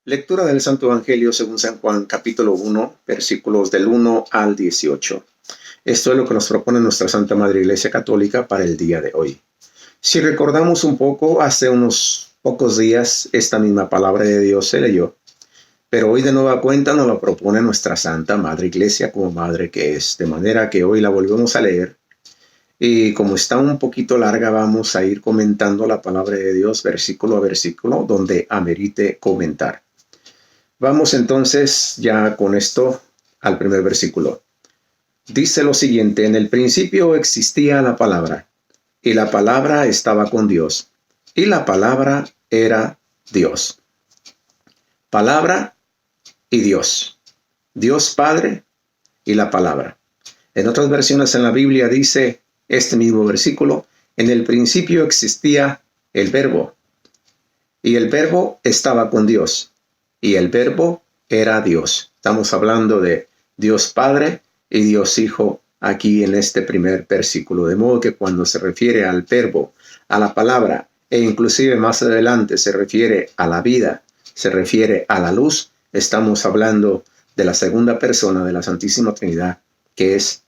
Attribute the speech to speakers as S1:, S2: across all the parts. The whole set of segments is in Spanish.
S1: Lectura del Santo Evangelio según San Juan, capítulo 1, versículos del 1 al 18. Esto es lo que nos propone nuestra Santa Madre Iglesia Católica para el día de hoy. Si recordamos un poco, hace unos pocos días esta misma palabra de Dios se leyó, pero hoy de nueva cuenta nos lo propone nuestra Santa Madre Iglesia como Madre que es, de manera que hoy la volvemos a leer. Y como está un poquito larga, vamos a ir comentando la palabra de Dios versículo a versículo, donde amerite comentar. Vamos entonces ya con esto al primer versículo. Dice lo siguiente: en el principio existía la palabra, y la palabra estaba con Dios, y la palabra era Dios. Palabra y Dios. Dios Padre y la palabra. En otras versiones en la Biblia dice este mismo versículo: en el principio existía el Verbo, y el Verbo estaba con Dios, y el Verbo era Dios. Estamos hablando de Dios Padre y Dios Hijo aquí en este primer versículo. De modo que cuando se refiere al Verbo, a la palabra, e inclusive más adelante se refiere a la vida, se refiere a la luz, estamos hablando de la segunda persona de la Santísima Trinidad, que es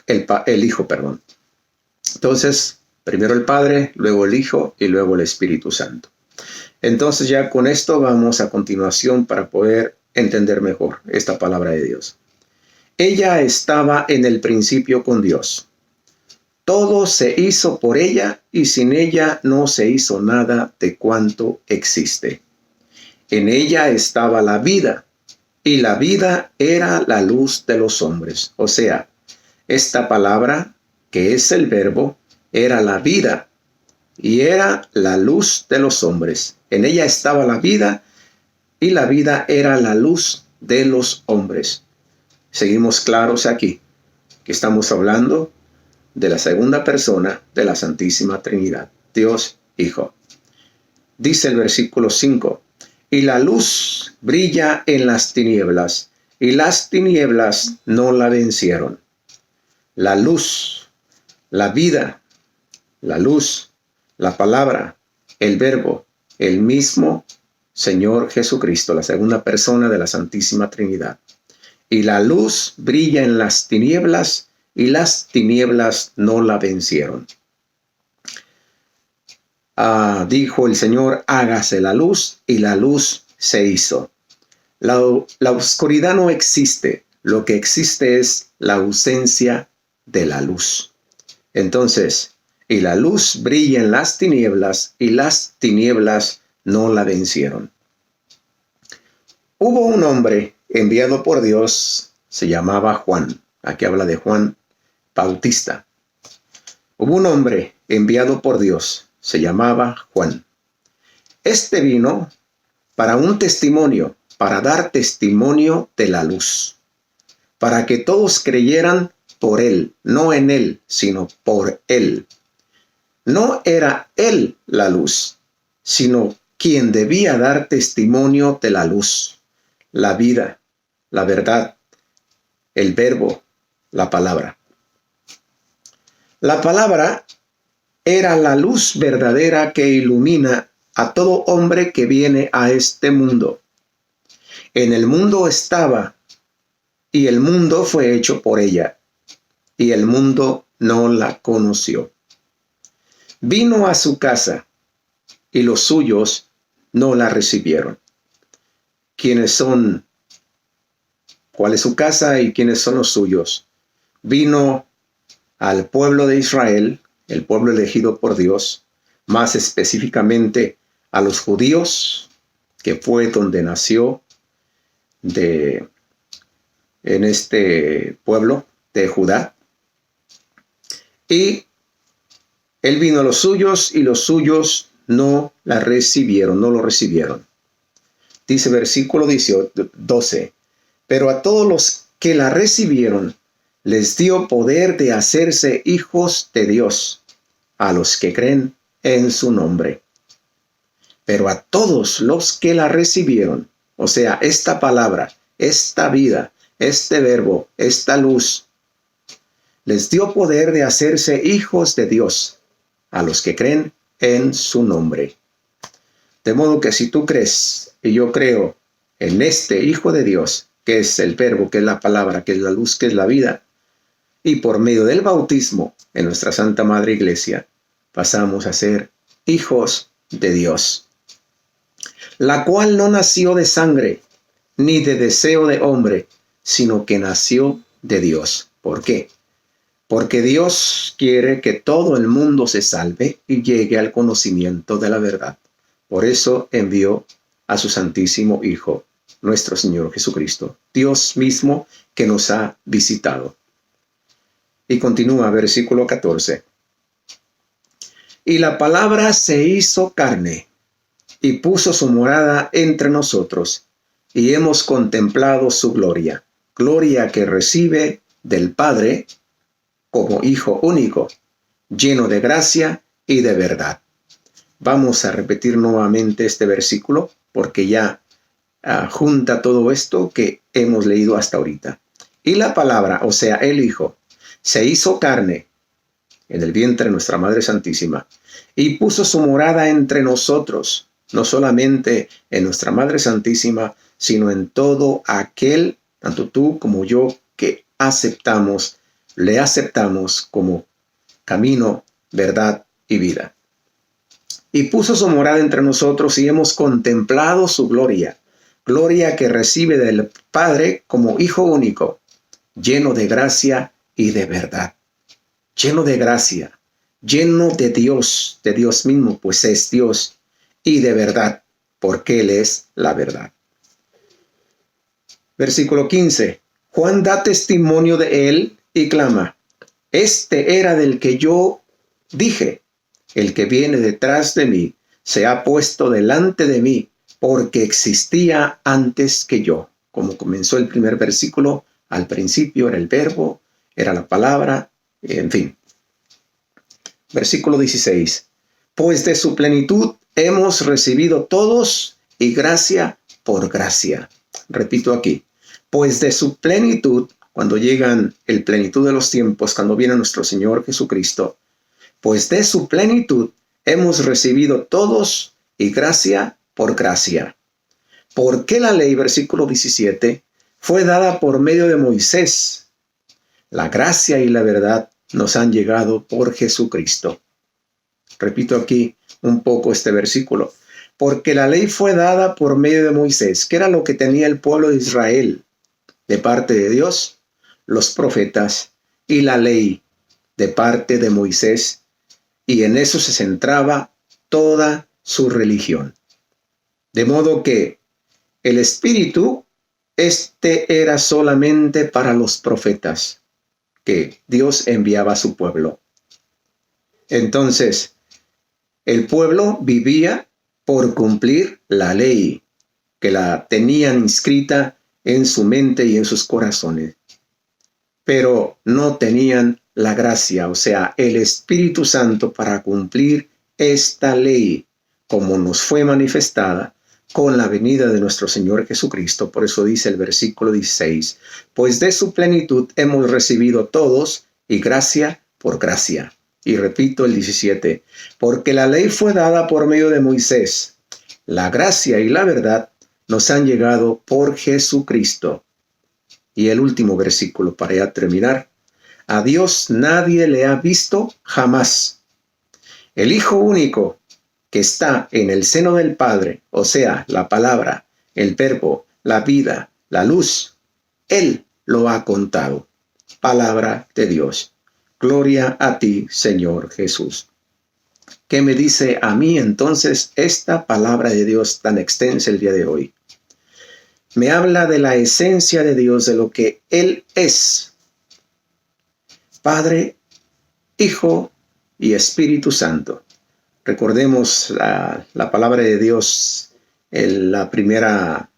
S1: el Hijo. Entonces, primero el Padre, luego el Hijo y luego el Espíritu Santo. Entonces ya con esto vamos a continuación para poder entender mejor esta palabra de Dios. Ella estaba en el principio con Dios. Todo se hizo por ella y sin ella no se hizo nada de cuanto existe. En ella estaba la vida y la vida era la luz de los hombres. O sea, esta palabra que es el Verbo era la vida y era la luz de los hombres. En ella estaba la vida y la vida era la luz de los hombres. Seguimos claros aquí que estamos hablando de la segunda persona de la Santísima Trinidad, Dios Hijo. Dice el versículo 5, y la luz brilla en las tinieblas, y las tinieblas no la vencieron. La luz, la vida, la luz, la palabra, el Verbo, el mismo Señor Jesucristo, la segunda persona de la Santísima Trinidad. Y la luz brilla en las tinieblas, y las tinieblas no la vencieron. Dijo el Señor, hágase la luz, y la luz se hizo. La oscuridad no existe, lo que existe es la ausencia de la luz. Entonces, y la luz brilla en las tinieblas, y las tinieblas no la vencieron. Hubo un hombre enviado por Dios, se llamaba Juan. Aquí habla de Juan Bautista. Hubo un hombre enviado por Dios, se llamaba Juan. Este vino para un testimonio, para dar testimonio de la luz, para que todos creyeran por él, no en él, sino por él. No era él la luz, sino quien debía dar testimonio de la luz, la vida, la verdad, el Verbo, la palabra. La palabra era la luz verdadera que ilumina a todo hombre que viene a este mundo. En el mundo estaba, y el mundo fue hecho por ella, y el mundo no la conoció. Vino a su casa, y los suyos no la recibieron. ¿Cuál es su casa y quiénes son los suyos? Vino al pueblo de Israel, el pueblo elegido por Dios, más específicamente a los judíos, que fue donde nació en este pueblo de Judá. Y él vino a los suyos y los suyos no la recibieron, no lo recibieron. Dice versículo 12, pero a todos los que la recibieron les dio poder de hacerse hijos de Dios, a los que creen en su nombre. Pero a todos los que la recibieron, o sea, esta palabra, esta vida, este Verbo, esta luz, les dio poder de hacerse hijos de Dios, a los que creen en su nombre. De modo que si tú crees y yo creo en este Hijo de Dios, que es el Verbo, que es la palabra, que es la luz, que es la vida, y por medio del bautismo en nuestra Santa Madre Iglesia, pasamos a ser hijos de Dios, la cual no nació de sangre, ni de deseo de hombre, sino que nació de Dios. ¿Por qué? Porque Dios quiere que todo el mundo se salve y llegue al conocimiento de la verdad. Por eso envió a su Santísimo Hijo, nuestro Señor Jesucristo, Dios mismo que nos ha visitado. Y continúa, versículo 14. Y la palabra se hizo carne y puso su morada entre nosotros, y hemos contemplado su gloria, gloria que recibe del Padre como Hijo único, lleno de gracia y de verdad. Vamos a repetir nuevamente este versículo porque ya junta todo esto que hemos leído hasta ahorita. Y la palabra, o sea, el Hijo, se hizo carne en el vientre de nuestra Madre Santísima y puso su morada entre nosotros, no solamente en nuestra Madre Santísima, sino en todo aquel, tanto tú como yo, que le aceptamos como camino, verdad y vida. Y puso su morada entre nosotros y hemos contemplado su gloria, gloria que recibe del Padre como Hijo único, lleno de gracia y de verdad. Lleno de gracia, lleno de Dios mismo, pues es Dios, y de verdad, porque Él es la verdad. Versículo 15. Juan da testimonio de Él y clama: este era del que yo dije, el que viene detrás de mí se ha puesto delante de mí, porque existía antes que yo. Como comenzó el primer versículo, al principio era el verbo, era la palabra, en fin. Versículo 16. Pues de su plenitud hemos recibido todos y gracia por gracia. Repito aquí. Pues de su plenitud, cuando llegan el plenitud de los tiempos, cuando viene nuestro Señor Jesucristo, pues de su plenitud hemos recibido todos y gracia por gracia. Porque la ley, versículo 17, fue dada por medio de Moisés. La gracia y la verdad nos han llegado por Jesucristo. Repito aquí un poco este versículo. Porque la ley fue dada por medio de Moisés, que era lo que tenía el pueblo de Israel de parte de Dios, los profetas y la ley de parte de Moisés, y en eso se centraba toda su religión. De modo que el Espíritu, era solamente para los profetas que Dios enviaba a su pueblo. Entonces, el pueblo vivía por cumplir la ley, que la tenían inscrita en su mente y en sus corazones. Pero no tenían la gracia, o sea, el Espíritu Santo para cumplir esta ley, como nos fue manifestada con la venida de nuestro Señor Jesucristo. Por eso dice el versículo 16, pues de su plenitud hemos recibido todos y gracia por gracia. Y repito el 17, porque la ley fue dada por medio de Moisés, la gracia y la verdad nos han llegado por Jesucristo. Y el último versículo para ya terminar. A Dios nadie le ha visto jamás. El Hijo único que está en el seno del Padre, o sea, la palabra, el verbo, la vida, la luz, Él lo ha contado. Palabra de Dios. Gloria a ti, Señor Jesús. ¿Qué me dice a mí entonces esta palabra de Dios tan extensa el día de hoy? Me habla de la esencia de Dios, de lo que Él es. Padre, Hijo y Espíritu Santo. Recordemos la palabra de Dios en la primera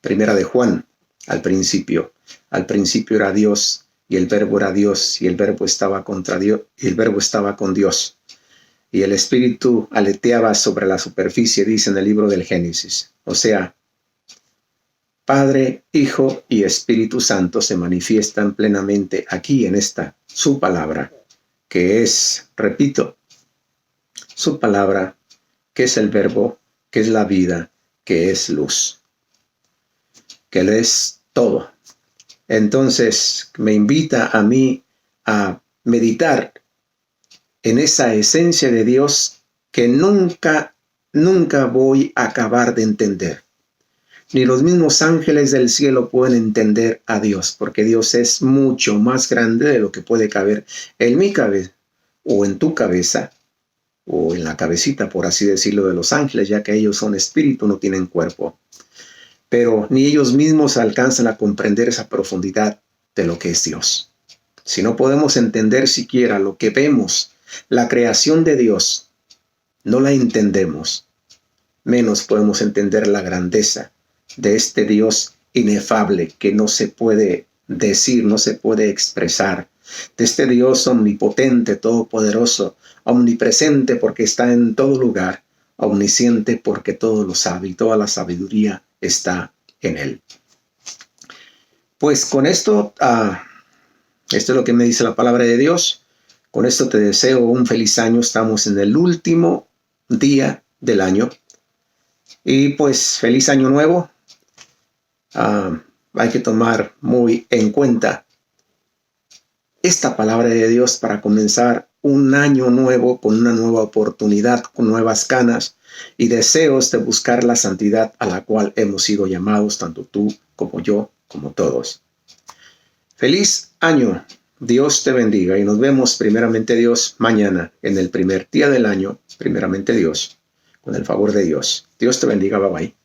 S1: de Juan, al principio. Al principio era Dios, y el verbo era Dios, y el verbo estaba contra Dios, y el verbo estaba con Dios. Y el Espíritu aleteaba sobre la superficie, dice en el libro del Génesis. O sea, Padre, Hijo y Espíritu Santo se manifiestan plenamente aquí en esta, su palabra, que es, repito, su palabra, que es el verbo, que es la vida, que es luz. que Él es todo. Entonces me invita a mí a meditar en esa esencia de Dios que nunca voy a acabar de entender. Ni los mismos ángeles del cielo pueden entender a Dios, porque Dios es mucho más grande de lo que puede caber en mi cabeza, o en tu cabeza, o en la cabecita, por así decirlo, de los ángeles, ya que ellos son espíritu, no tienen cuerpo. Pero ni ellos mismos alcanzan a comprender esa profundidad de lo que es Dios. Si no podemos entender siquiera lo que vemos, la creación de Dios, no la entendemos, menos podemos entender la grandeza de este Dios inefable que no se puede decir, no se puede expresar, de este Dios omnipotente, todopoderoso, omnipresente porque está en todo lugar, omnisciente porque todo lo sabe y toda la sabiduría está en Él. Pues con esto, esto es lo que me dice la palabra de Dios. Con esto te deseo un feliz año. Estamos en el último día del año. Y pues feliz año nuevo. Hay que tomar muy en cuenta esta palabra de Dios para comenzar un año nuevo con una nueva oportunidad, con nuevas ganas y deseos de buscar la santidad a la cual hemos sido llamados, tanto tú como yo, como todos. Feliz año. Dios te bendiga y nos vemos primeramente Dios mañana en el primer día del año, primeramente Dios, con el favor de Dios. Dios te bendiga, bye bye.